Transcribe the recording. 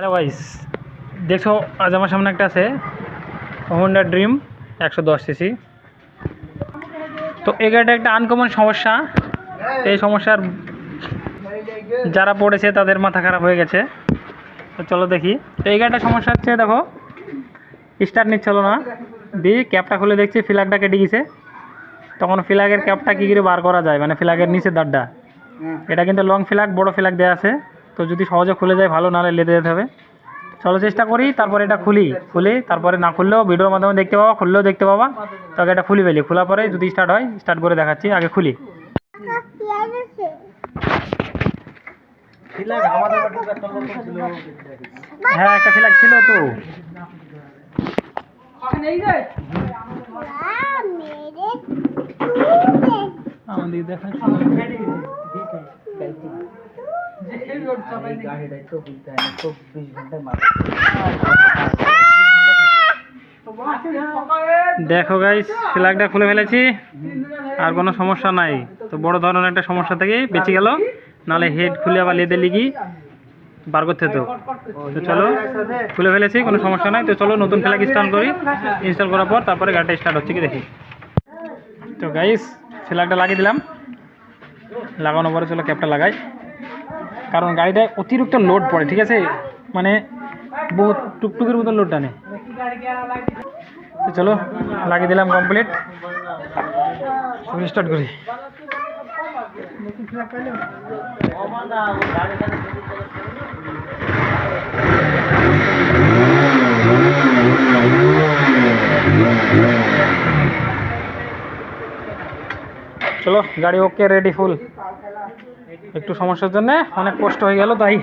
Hello guys, দেখছো আজ আমার সামনে একটা আছে হোন্ডা ড্রিম 110 সিসি। তো এই গাড়িটা একটা আনকমন সমস্যা। এই সমস্যার যারা পড়েছে তাদের মাথা খারাপ হয়ে গেছে। তো চলো দেখি। তো এই গাড়িটার সমস্যা হচ্ছে, দেখো স্টার্ট নিচ্ছিল না, দিয়ে ক্যাপটা খুলে দেখছি ফ্ল্যাগটা কেটে গেছে। তখন ফ্ল্যাগের ক্যাপটা কী করে বার করা যায়, মানে ফ্ল্যাগের নিচে দাঁড়টা, এটা কিন্তু লং ফ্ল্যাগ, বড় ফ্ল্যাগ দেওয়া আছে। তো যদি সহজে খুলে যায় ভালো, নাহলে লেতে যেতে হবে। চলো চেষ্টা করি, তারপরে এটা খুলি তারপরে না খুললেও ভিডিওর মাধ্যমে দেখতে পাবা, খুললেও দেখতে পাবা। তো আগে এটা খুলি ফেলি, খোলার পরে যদি স্টার্ট হয় স্টার্ট করে দেখাচ্ছি। আগে খুলি। হ্যাঁ, একটা ফ্ল্যাগ ছিল তো। আমাদের দেখা দেখো গাইস, ফ্ল্যাগটা খুলে ফেলেছি, আর কোনো সমস্যা নাই। তো বড় ধরনের একটা সমস্যা থেকে বেঁচে গেল, নাহলে হেড খুলে আবার লেদে লিগি বার করতে হতো। তো চলো খুলে ফেলেছি, কোনো সমস্যা নাই। তো চলো নতুন ফ্ল্যাগ ইনস্টল করি। ইনস্টল করার পর তারপরে গাড়িটা স্টার্ট হচ্ছে কি দেখি। তো গাইস, ফ্ল্যাগটা লাগিয়ে দিলাম। লাগানোর পরে চলো ক্যাপটা লাগাই, কারণ গাড়িটায় অতিরিক্ত লোড পড়ে, ঠিক আছে, মানে বহুত টুকটুকের মতো লোড টানে। তো চলো লাগিয়ে দিলাম, কমপ্লিট। স্টার্ট করি। চলো গাড়ি ওকে, রেডি, ফুল। একটু সমস্যার জন্য অনেক কষ্ট হয়ে গেল, তাই